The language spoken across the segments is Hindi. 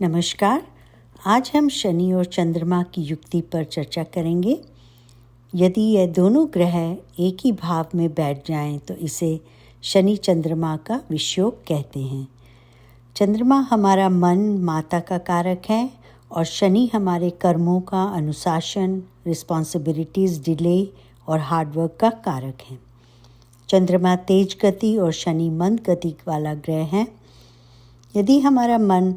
नमस्कार। आज हम शनि और चंद्रमा की युक्ति पर चर्चा करेंगे। यदि यह दोनों ग्रह एक ही भाव में बैठ जाएं तो इसे शनि चंद्रमा का विषयोग कहते हैं। चंद्रमा हमारा मन, माता का कारक है और शनि हमारे कर्मों का, अनुशासन, रिस्पॉन्सिबिलिटीज़, डिले और हार्डवर्क का कारक है। चंद्रमा तेज गति और शनि मंद गति वाला ग्रह है। यदि हमारा मन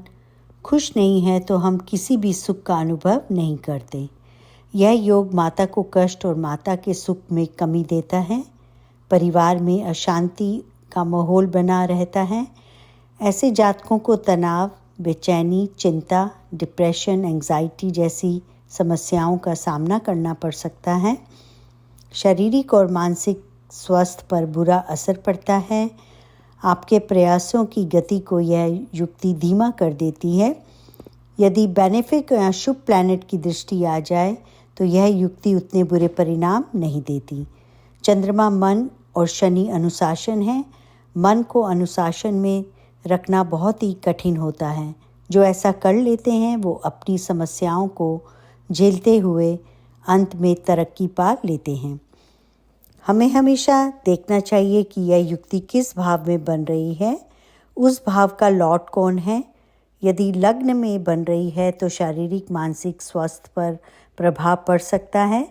खुश नहीं है तो हम किसी भी सुख का अनुभव नहीं करते। यह योग माता को कष्ट और माता के सुख में कमी देता है। परिवार में अशांति का माहौल बना रहता है। ऐसे जातकों को तनाव, बेचैनी, चिंता, डिप्रेशन, एंजाइटी जैसी समस्याओं का सामना करना पड़ सकता है। शारीरिक और मानसिक स्वास्थ्य पर बुरा असर पड़ता है। आपके प्रयासों की गति को यह युक्ति धीमा कर देती है। यदि बेनिफिक या शुभ प्लैनेट की दृष्टि आ जाए तो यह युक्ति उतने बुरे परिणाम नहीं देती। चंद्रमा मन और शनि अनुशासन है। मन को अनुशासन में रखना बहुत ही कठिन होता है। जो ऐसा कर लेते हैं वो अपनी समस्याओं को झेलते हुए अंत में तरक्की पा लेते हैं। हमें हमेशा देखना चाहिए कि यह युक्ति किस भाव में बन रही है, उस भाव का लॉर्ड कौन है। यदि लग्न में बन रही है तो शारीरिक मानसिक स्वास्थ्य पर प्रभाव पड़ सकता है।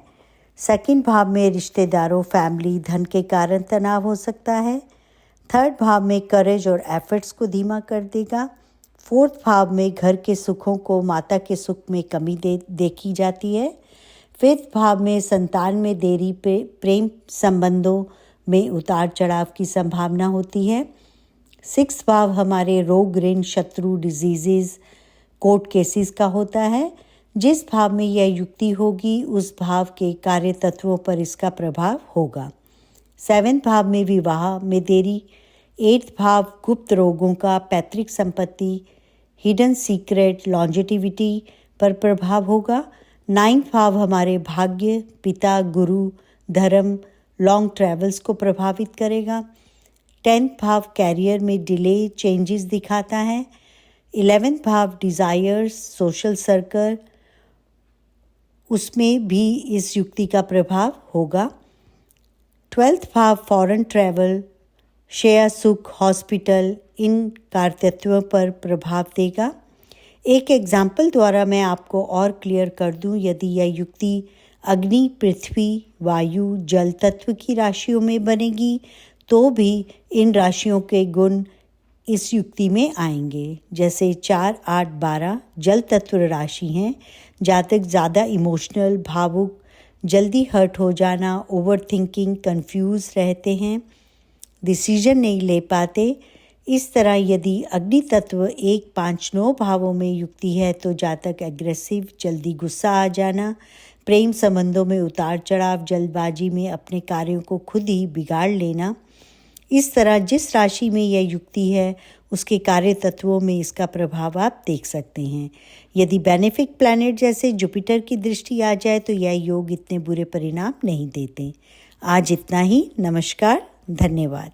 सेकंड भाव में रिश्तेदारों, फैमिली, धन के कारण तनाव हो सकता है। थर्ड भाव में करेज और एफर्ट्स को धीमा कर देगा। फोर्थ भाव में घर के सुखों को माता के सुख में कमी देखी जाती है। फिफ्थ भाव में संतान में देरी, प्रेम संबंधों में उतार चढ़ाव की संभावना होती है। सिक्स्थ भाव हमारे रोग, ऋण, शत्रु, डिजीजेस, कोर्ट केसेस का होता है। जिस भाव में यह युक्ति होगी उस भाव के कार्य तत्वों पर इसका प्रभाव होगा। सेवेंथ भाव में विवाह में देरी। एट्थ भाव गुप्त रोगों का, पैतृक संपत्ति, हिडन सीक्रेट, लॉन्जेटिविटी पर प्रभाव होगा। नाइन्थ भाव हमारे भाग्य, पिता, गुरु, धर्म, लॉन्ग ट्रैवल्स को प्रभावित करेगा। 10th भाव कैरियर में डिले, चेंजेस दिखाता है। 11th भाव डिज़ायर्स, सोशल सर्कल, उसमें भी इस युक्ति का प्रभाव होगा। 12th भाव फॉरेन ट्रैवल, शेयर सुख, हॉस्पिटल, इन कारतत्वों पर प्रभाव देगा। एक एग्जाम्पल द्वारा मैं आपको और क्लियर कर दूं। यदि यह युक्ति अग्नि, पृथ्वी, वायु, जल तत्व की राशियों में बनेगी तो भी इन राशियों के गुण इस युक्ति में आएंगे। जैसे 4, 8, 12 जल तत्व राशि हैं। जातक ज़्यादा इमोशनल, भावुक, जल्दी हर्ट हो जाना, ओवर थिंकिंग, कंफ्यूज रहते हैं, डिसीजन नहीं ले पाते। इस तरह यदि अग्नि तत्व 1, 5, 9 भावों में युक्ति है तो जातक एग्रेसिव, जल्दी गुस्सा आ जाना, प्रेम संबंधों में उतार चढ़ाव, जल्दबाजी में अपने कार्यों को खुद ही बिगाड़ लेना। इस तरह जिस राशि में यह युक्ति है उसके कार्य तत्वों में इसका प्रभाव आप देख सकते हैं। यदि बेनिफिक प्लैनेट जैसे जुपिटर की दृष्टि आ जाए तो यह योग इतने बुरे परिणाम नहीं देते। आज इतना ही। नमस्कार, धन्यवाद।